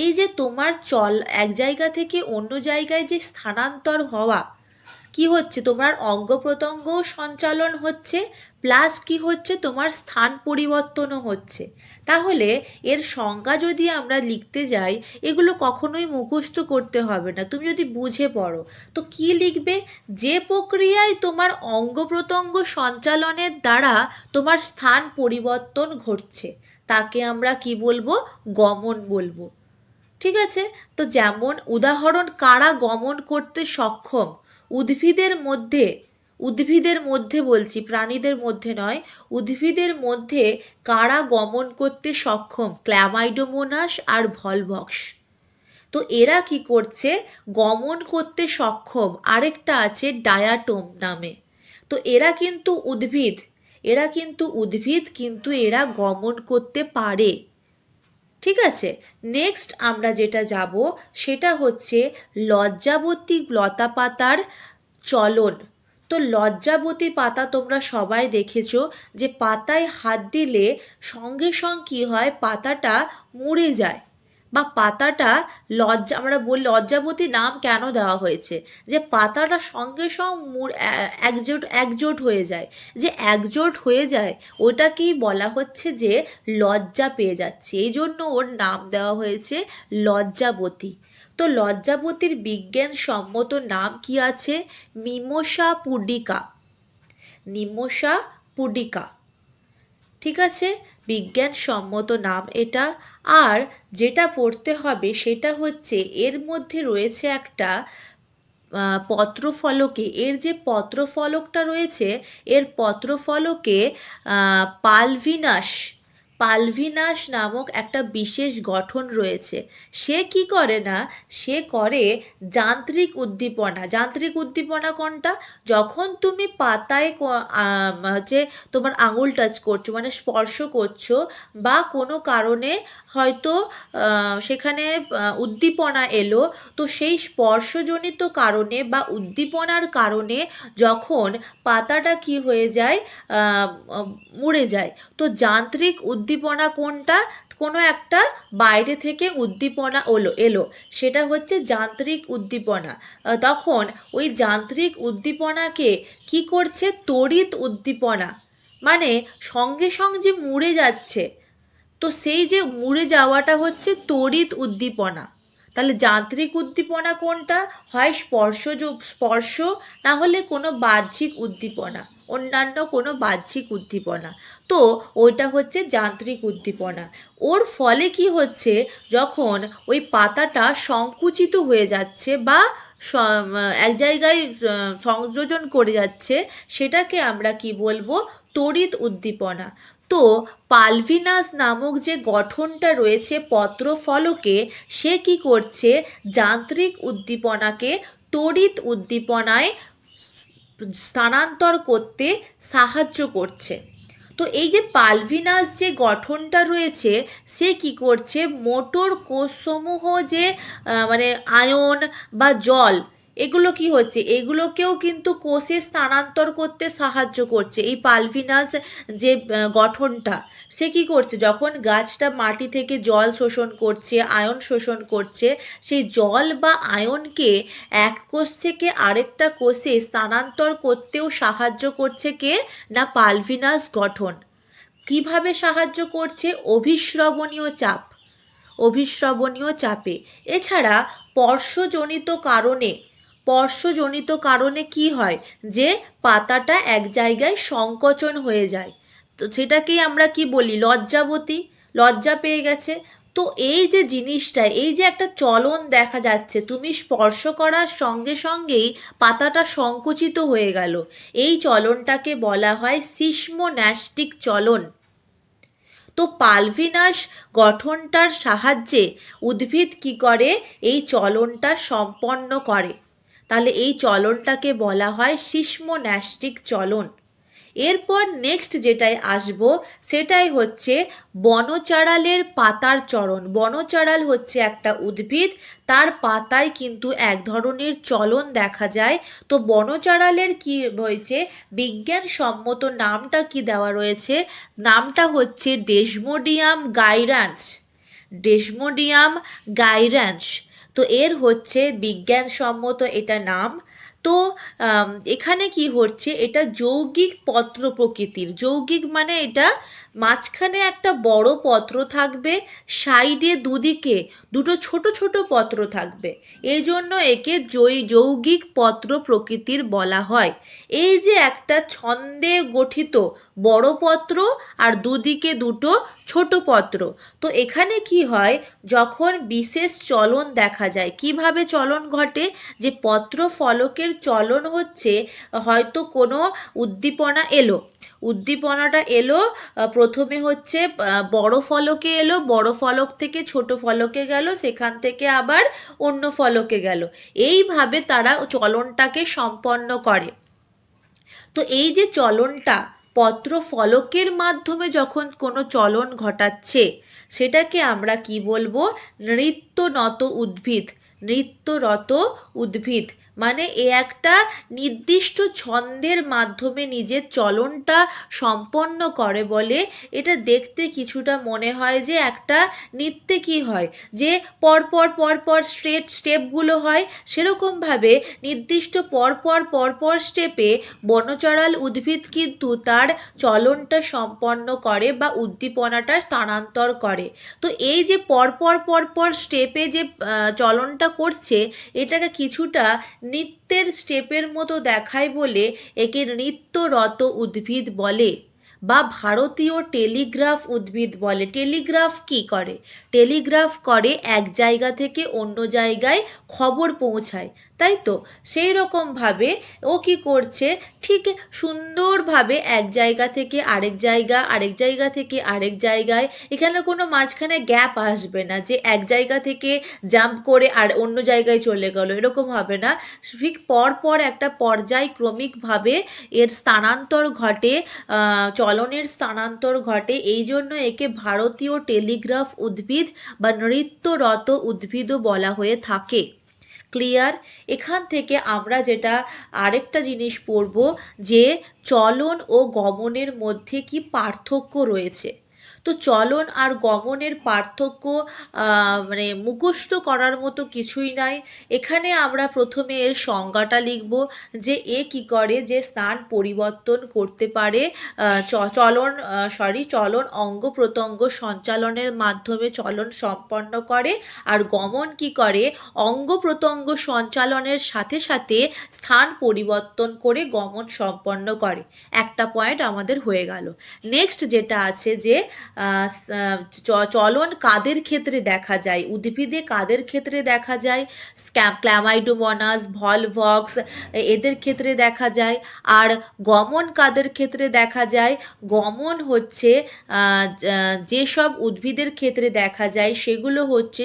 এই যে তোমার এক জায়গা থেকে অন্য জায়গায় যে স্থানান্তর হওয়া, কি হচ্ছে, তোমার অঙ্গ প্রত্যঙ্গ সঞ্চালন হচ্ছে, প্লাস কি হচ্ছে, তোমার স্থান পরিবর্তনও হচ্ছে। তাহলে এর সংজ্ঞা যদি আমরা লিখতে যাই, এগুলো কখনোই মুখস্থ করতে হবে না, তুমি যদি বুঝে পড়ো। তো কি লিখবে? যে প্রক্রিয়ায় তোমার অঙ্গ প্রত্যঙ্গ সঞ্চালনের দ্বারা তোমার স্থান পরিবর্তন ঘটছে, তাকে আমরা কি বলবো? গমন বলবো। ঠিক আছে? তো যেমন উদাহরণ, কারা গমন করতে সক্ষম? উদ্ভিদের মধ্যে, উদ্ভিদের মধ্যে বলছি, প্রাণীদের মধ্যে নয়, উদ্ভিদের মধ্যে কারা গমন করতে সক্ষম? ক্ল্যামাইডোমোনাস আর ভলভক্স। তো এরা কি করছে? গমন করতে সক্ষম। আরেকটা আছে ডায়াটোম নামে। তো এরা কিন্তু উদ্ভিদ, এরা কিন্তু উদ্ভিদ, কিন্তু এরা গমন করতে পারে। ঠিক আছে? নেক্সট আমরা যেটা যাব সেটা হচ্ছে লজ্জাবতী লতাপাতার চলন। তো লজ্জাবতী পাতা তোমরা সবাই দেখেছো যে পাতায় হাত দিলে সঙ্গে সঙ্গে কী হয়, পাতাটা মুড়ে যায়, বা পাতাটা আমরা বলি লজ্জাবতী নাম কেন দেওয়া হয়েছে, যে পাতাটা সঙ্গে সঙ্গে একজোট একজোট হয়ে যায়। যে একজোট হয়ে যায় ওটাকেই বলা হচ্ছে যে লজ্জা পেয়ে যাচ্ছে, এই জন্য ওর নাম দেওয়া হয়েছে লজ্জাবতী। তো লজ্জাবতীর বিজ্ঞানসম্মত নাম কি আছে? Mimosa pudica. Mimosa pudica. ঠিক আছে? বিজ্ঞানসম্মত নাম এটা। আর যেটা পড়তে হবে সেটা হচ্ছে এর মধ্যে রয়েছে একটা পত্রফলকে, এর যে পত্রফলকটা রয়েছে, এর পত্রফলকে পালভিনাস, পালভিনাস নামক একটা বিশেষ গঠন রয়েছে। সে কি করে না, সে করে যান্ত্রিক উদ্দীপনা। যান্ত্রিক উদ্দীপনা কোনটা? যখন তুমি পাতায় হচ্ছে তোমার আঙুল টাচ করছো, মানে স্পর্শ করছো, বা কোনো কারণে হয়তো সেখানে উদ্দীপনা এলো, তো সেই স্পর্শজনিত কারণে বা উদ্দীপনার কারণে যখন পাতাটা কি হয়ে যায়, মুড়ে যায়। তো যান্ত্রিক উদ্দীপনা কোনটা? কোনো একটা বাইরে থেকে উদ্দীপনা এলো, সেটা হচ্ছে যান্ত্রিক উদ্দীপনা। তখন ওই যান্ত্রিক উদ্দীপনাকে কি করছে? তড়িৎ উদ্দীপনা, মানে সঙ্গে সঙ্গে যে মুড়ে যাচ্ছে, তো সেই যে মুড়ে যাওয়াটা হচ্ছে তড়িৎ উদ্দীপনা। তাহলে যান্ত্রিক উদ্দীপনা কোনটা? হয় স্পর্শ, না হলে কোনো বাহ্যিক উদ্দীপনা, অন্যান্য কোনো বাহ্যিক উদ্দীপনা। তো ওইটা হচ্ছে যান্ত্রিক উদ্দীপনা। ওর ফলে কি হচ্ছে, যখন ওই পাতাটা সংকুচিত হয়ে যাচ্ছে বা এক জায়গায় সংযোজন করে যাচ্ছে, সেটাকে আমরা কি বলবো? তড়িৎ উদ্দীপনা। তো পালভিনাস নামক যে গঠনটা রয়েছে পত্রফলকে, সে কি করছে? যান্ত্রিক উদ্দীপনাকে তড়িৎ উদ্দীপনায় স্থানান্তর করতে সাহায্য করছে। তো এই যে পালভিনাস যে গঠনটা রয়েছে, সে কি করছে? মোটর কোষসমূহ যে মানে আয়ন বা জল, এগুলো কি হচ্ছে, এগুলোকেও কিন্তু কোষে স্থানান্তর করতে সাহায্য করছে এই পালভিনাস যে গঠনটা। সে কি করছে? যখন গাছটা মাটি থেকে জল শোষণ করছে, আয়ন শোষণ করছে, সেই জল বা আয়নকে এক কোষ থেকে আরেকটা কোষে স্থানান্তর করতেও সাহায্য করছে কে? না, পালভিনাস গঠন। কিভাবে সাহায্য করছে? অভিস্রবণীয় চাপ, অভিস্রবণীয় চাপে। এছাড়া স্পর্শজনিত কারণে কি হয়, যে পাতাটা এক জায়গায় সংকোচন হয়ে যায়, তো সেটাকেই আমরা কি বলি? লজ্জাবতী, লজ্জা পেয়ে গেছে। তো এই যে জিনিসটা, এই যে একটা চলন দেখা যাচ্ছে, তুমি স্পর্শ করার সঙ্গে সঙ্গেই পাতাটা সংকুচিত হয়ে গেল, এই চলনটাকে বলা হয় সিসমোন্যাস্টিক চলন। তো পালভিনাস গঠনটার সাহায্যে উদ্ভিদ কি করে? এই চলনটা সম্পন্ন করে। তাহলে এই চলনটাকে বলা হয় সিসমোন্যাস্টিক চলন। এরপর নেক্সট যেটাই আসব সেটাই হচ্ছে বনচাঁড়ালের পাতার চলন। বনচাঁড়াল হচ্ছে একটা উদ্ভিদ, তার পাতায় কিন্তু এক ধরনের চলন দেখা যায়। তো বনচাঁড়ালের কি হয়েছে? বিজ্ঞানসম্মত নামটা কি দেওয়া রয়েছে? নামটা হচ্ছে ডেসমোডিয়াম গাইরান্স। ডেসমোডিয়াম গাইরান্স। তো এর হচ্ছে বিজ্ঞানসম্মত এটা নাম। তো এখানে কি হচ্ছে, এটা যৌগিক পত্র প্রকৃতির। যৌগিক মানে এটা মাঝখানে একটা বড় পত্র থাকবে, সাইডে দুদিকে দুটো ছোট ছোট পত্র থাকবে, এই জন্য একে যৌগিক পত্র প্রকৃতির বলা হয়। এই যে একটা ছন্দে গঠিত বড় পত্র আর দুদিকে দুটো ছোট পত্র, তো এখানে কি হয়, যখন বিশেষ চলন দেখা যায়, কিভাবে চলন ঘটে, যে পত্র ফলকের চলন হচ্ছে, হয়তো কোনো উদ্দীপনা এলো, উদ্দীপনাটা এলো প্রথমে হচ্ছে বড় ফলকে এলো, বড় ফলক থেকে ছোট ফলকে গেল, সেখান থেকে আবার অন্য ফলকে গেল, এইভাবে তারা চলনটাকে সম্পন্ন করে। তো এই যে চলনটা পত্র ফলকের মাধ্যমে যখন কোনো চলন ঘটাচ্ছে, সেটাকে আমরা কি বলবো, নৃত্যনত উদ্ভিদ। নৃত্যরত উদ্ভিদ মানে এ একটা নির্দিষ্ট ছন্দের মাধ্যমে নিজের চলনটা সম্পন্ন করে বলে এটা দেখতে কিছুটা মনে হয় যে একটা নৃত্যে কি হয়, যে পরপর পরপর স্টেপগুলো হয়, সেরকমভাবে নির্দিষ্ট পরপর স্টেপে বনচরাল উদ্ভিদ কিন্তু তার চলনটা সম্পন্ন করে বা উদ্দীপনাটা স্থানান্তর করে। তো এই যে পরপর স্টেপে যে চলনটা করছে, এটাকে কিছুটা নৃত্যের স্টেপের মতো দেখায় বলে একে নৃত্যরত উদ্ভিদ বলে, বা ভারতীয় টেলিগ্রাফ উদ্ভিদ বলে। টেলিগ্রাফ কি করে, টেলিগ্রাফ করে এক জায়গা থেকে অন্য জায়গায় খবর পৌঁছায়, তাই তো? সেই রকমভাবে ও কি করছে, ঠিক সুন্দরভাবে এক জায়গা থেকে আরেক জায়গা, আরেক জায়গা থেকে আরেক জায়গায়, এখানে কোনো মাঝখানে গ্যাপ আসবে না যে এক জায়গা থেকে জাম্প করে আর অন্য জায়গায় চলে গেল, এরকম হবে না। ঠিক পরপর একটা পর্যায়ক্রমিকভাবে এর স্থানান্তর ঘটে, চলনের স্থানান্তর ঘটে, এই জন্য একে ভারতীয় টেলিগ্রাফ উদ্ভিদ বা নৃত্যরত উদ্ভিদও বলা হয়ে থাকে। ক্লিয়ার? এখান থেকে আমরা যেটা আরেকটা জিনিস পড়ব, যে চলন ও গমনের মধ্যে কি পার্থক্য রয়েছে। তো চলন আর গমনের পার্থক্য মানে মুখস্থ করার মতো কিছুই নাই। এখানে আমরা প্রথমে এর সংজ্ঞাটা লিখব, যে এ কি করে, যে স্থান পরিবর্তন করতে পারে, চলন অঙ্গ প্রত্যঙ্গ সঞ্চালনের মাধ্যমে চলন সম্পন্ন করে, আর গমন কি করে, অঙ্গ প্রত্যঙ্গ সঞ্চালনের সাথে সাথে স্থান পরিবর্তন করে গমন সম্পন্ন করে। একটা পয়েন্ট আমাদের হয়ে গেল। নেক্সট যেটা আছে, যে চলন কাদের ক্ষেত্রে দেখা যায়, উদ্ভিদে কাদের ক্ষেত্রে দেখা যায়, ক্ল্যামাইডোমোনাস, ভলভক্স এদের ক্ষেত্রে দেখা যায়। আর গমন কাদের ক্ষেত্রে দেখা যায়, গমন হচ্ছে যেসব উদ্ভিদের ক্ষেত্রে দেখা যায় সেগুলো হচ্ছে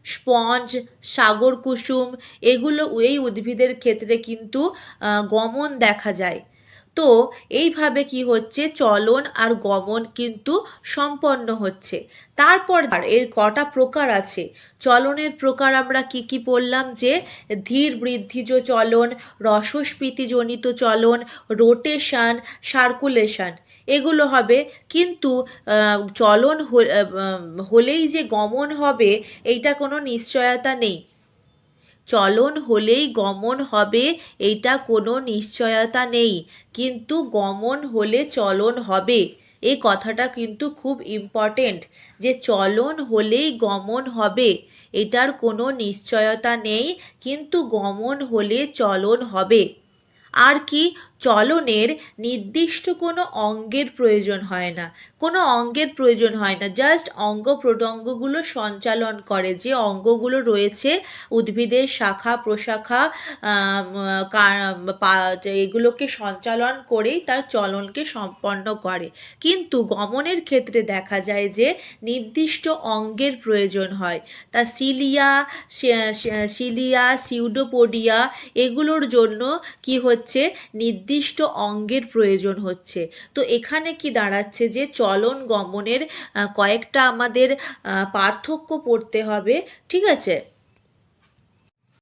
স্পঞ্জ, সাগর কুসুম, এগুলো এই উদ্ভিদের ক্ষেত্রে কিন্তু গমন দেখা যায়। তো এইভাবে কি হচ্ছে, চলন আর গমন কিন্তু সম্পন্ন হচ্ছে। তারপর এর কটা প্রকার আছে, চলনের প্রকার আমরা কি কি পড়লাম, যে ধীর বৃদ্ধিজ চলন, রসস্ফীতিজনিত চলন, রোটেশন, সার্কুলেশন, এগুলো হবে। কিন্তু চলন হলেই যে গমন হবে এইটা কোনো নিশ্চয়তা নেই। চলন হলেই গমন হবে এইটা কোনো নিশ্চয়তা নেই, কিন্তু গমন হলে চলন হবে, এই কথাটা কিন্তু খুব ইম্পর্টেন্ট, যে চলন হলেই গমন হবে এটার কোনো নিশ্চয়তা নেই, কিন্তু গমন হলে চলন হবে। আর কি, চলনের নির্দিষ্ট কোনো অঙ্গের প্রয়োজন হয় না, কোনো অঙ্গের প্রয়োজন হয় না, জাস্ট অঙ্গ প্রত্যঙ্গগুলো সঞ্চালন করে, যে অঙ্গগুলো রয়েছে উদ্ভিদের শাখা প্রশাখা এগুলোকে সঞ্চালন করেই তার চলনকে সম্পন্ন করে। কিন্তু গমনের ক্ষেত্রে দেখা যায় যে নির্দিষ্ট অঙ্গের প্রয়োজন হয়, তা সিলিয়া সিউডোপোডিয়া এগুলোর জন্য কি হচ্ছে, নির্দিষ্ট অঙ্গের প্রয়োজন হচ্ছে। তো এখানে কি দাঁড়াচ্ছে, যে চলন গমনের কয়েকটা আমাদের পার্থক্য পড়তে হবে, ঠিক আছে?